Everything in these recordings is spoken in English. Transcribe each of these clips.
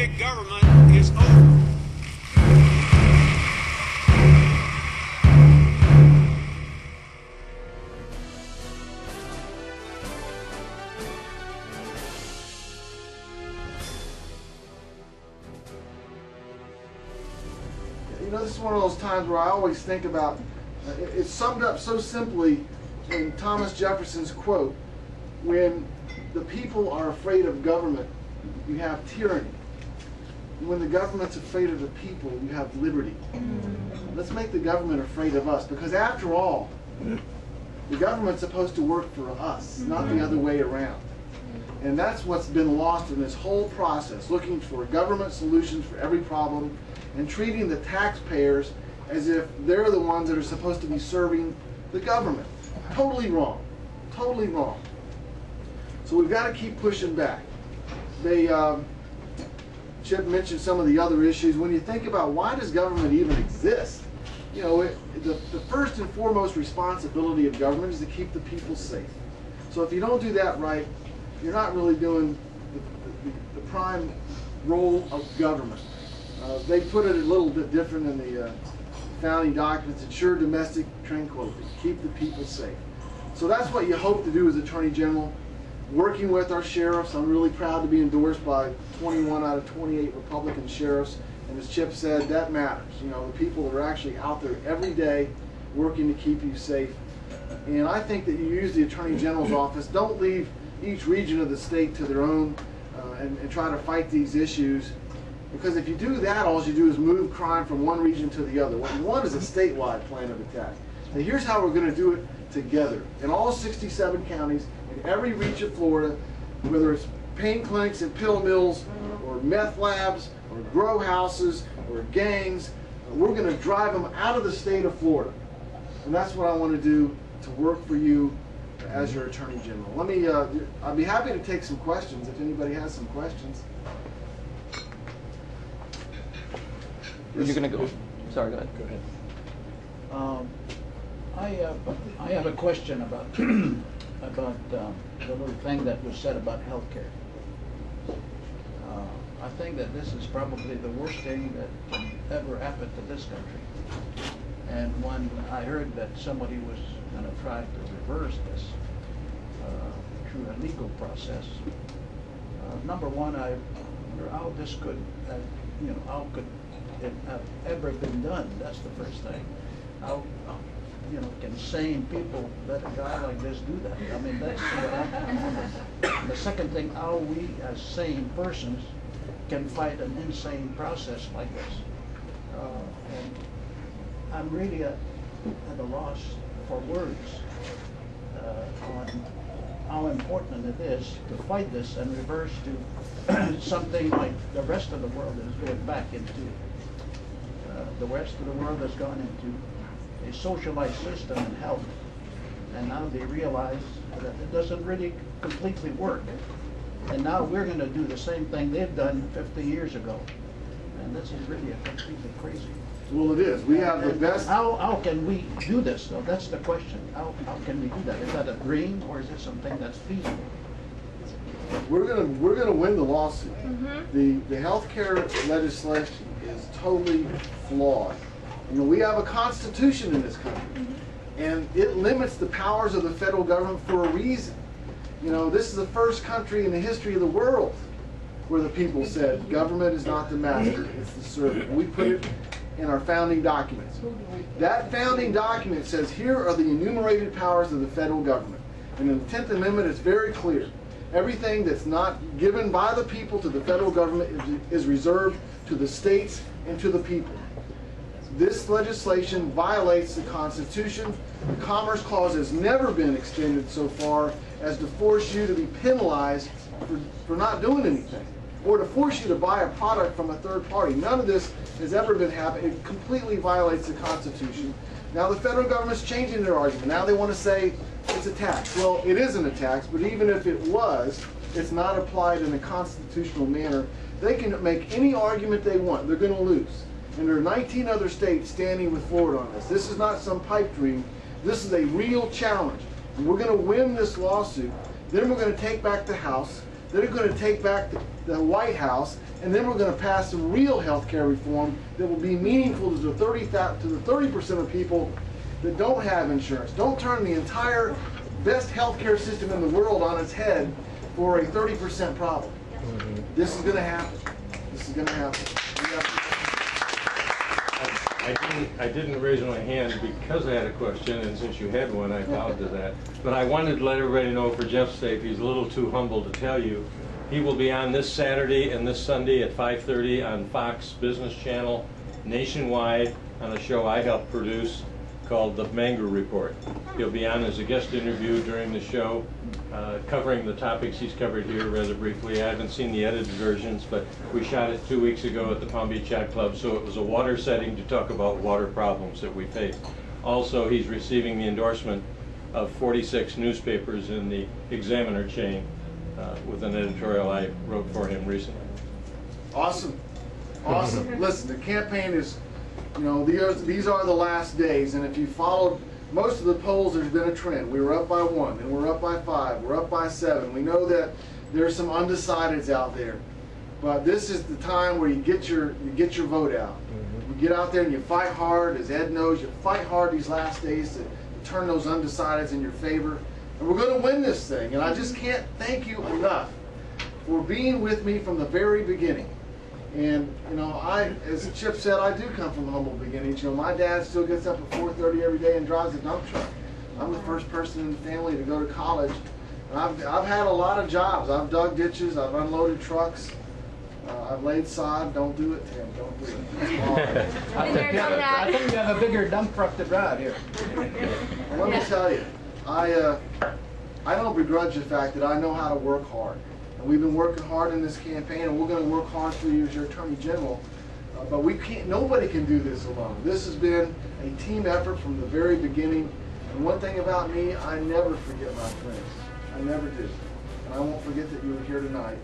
big government is over. You know, this is one of those times where I always think about, it's summed up so simply in Thomas Jefferson's quote, when the people are afraid of government, you have tyranny. And when the government's afraid of the people, you have liberty. Let's make the government afraid of us, because after all, the government's supposed to work for us, not the other way around. And that's what's been lost in this whole process, looking for government solutions for every problem and treating the taxpayers as if they're the ones that are supposed to be serving the government. Totally wrong. Totally wrong. So we've got to keep pushing back. Chip mentioned some of the other issues. When you think about why does government even exist, you know, the first and foremost responsibility of government is to keep the people safe. So if you don't do that right, you're not really doing the prime role of government. They put it a little bit different in the founding documents: ensure domestic tranquility, keep the people safe. So that's what you hope to do as Attorney General. Working with our sheriffs, I'm really proud to be endorsed by 21 out of 28 Republican sheriffs, and as Chip said, that matters. You know, the people that are actually out there every day working to keep you safe. And I think that you use the Attorney General's office. Don't leave each region of the state to their own and try to fight these issues. Because if you do that, all you do is move crime from one region to the other. What you want is a statewide plan of attack. Now here's how we're going to do it together. In all 67 counties, in every region of Florida, whether it's pain clinics and pill mills, or meth labs, or grow houses, or gangs, we're going to drive them out of the state of Florida. And that's what I want to do to work for you as your Attorney General. Let me, I'd be happy to take some questions if anybody has some questions. You're going to go. Sorry, go ahead. Go ahead. I have a question about about the little thing that was said about healthcare. I think that this is probably the worst thing that can ever happen to this country. And when I heard that somebody was going to try to reverse this through a legal process, number one, I wonder how this could, you know, how could it have ever been done? That's the first thing. How, you know, can sane people let a guy like this do that? I mean, that's the second thing, how we as sane persons can fight an insane process like this. And I'm really at a loss for words on how important it is to fight this and reverse to something like the rest of the world is going back into. The rest of the world has gone into a socialized system in health, and now they realize that it doesn't really completely work. And now we're going to do the same thing they've done 50 years ago. And this is really completely crazy. Well, it is. We have the best. How can we do this, though? That's the question. How can we do that? Is that a dream, or is it something that's feasible? We're gonna win the lawsuit. The healthcare legislation is totally flawed. You know, we have a constitution in this country, and it limits the powers of the federal government for a reason. You know, this is the first country in the history of the world where the people said government is not the master, it's the servant. We put it in our founding documents. That founding document says here are the enumerated powers of the federal government. And in the 10th Amendment, it's very clear. Everything that's not given by the people to the federal government is reserved to the states and to the people. This legislation violates the Constitution. The Commerce Clause has never been extended so far as to force you to be penalized for not doing anything, or to force you to buy a product from a third party. None of this has ever been happening. It completely violates the Constitution. Now the federal government's changing their argument. Now they want to say it's a tax. Well, it isn't a tax, but even if it was, it's not applied in a constitutional manner. They can make any argument they want. They're going to lose. And there are 19 other states standing with Florida on this. This is not some pipe dream. This is a real challenge. And we're going to win this lawsuit. Then we're going to take back the House. They're going to take back the White House, and then we're going to pass some real health care reform that will be meaningful to the 30% of people that don't have insurance. Don't turn the entire best health care system in the world on its head for a 30% problem. This is going to happen. This is going to happen. I didn't raise my hand because I had a question, and since you had one, I bowed to that. But I wanted to let everybody know, for Jeff's sake, he's a little too humble to tell you, he will be on this Saturday and this Sunday at 5:30 on Fox Business Channel nationwide on a show I helped produce called The Manger Report. He'll be on as a guest interview during the show, covering the topics he's covered here rather briefly. I haven't seen the edited versions, but we shot it 2 weeks ago at the Palm Beach Yacht Club, so it was a water setting to talk about water problems that we face. Also, he's receiving the endorsement of 46 newspapers in the Examiner chain with an editorial I wrote for him recently. Awesome. Awesome. Listen, the campaign is, you know, these are the last days, and if you followed most of the polls, there's been a trend. We were up by 1, and we're up by 5, we're up by 7. We know that there's some undecideds out there, but this is the time where you get your vote out. You get out there and you fight hard, as Ed knows. You fight hard these last days to turn those undecideds in your favor, and we're going to win this thing. And I just can't thank you enough for being with me from the very beginning. And, you know, as Chip said, I do come from humble beginnings. You know, my dad still gets up at 4:30 every day and drives a dump truck. I'm the first person in the family to go to college. And I've had a lot of jobs. I've dug ditches, I've unloaded trucks, I've laid sod. Don't do it, Tim, don't do it. I think you have a bigger dump truck to drive here. Well, let me tell you, I don't begrudge the fact that I know how to work hard. We've been working hard in this campaign, and we're going to work hard for you as your Attorney General. But we can't. Nobody can do this alone. This has been a team effort from the very beginning. And one thing about me, I never forget my friends. I never do. And I won't forget that you were here tonight.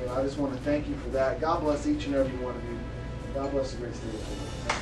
And I just want to thank you for that. God bless each and every one of you. God bless the great state of Florida.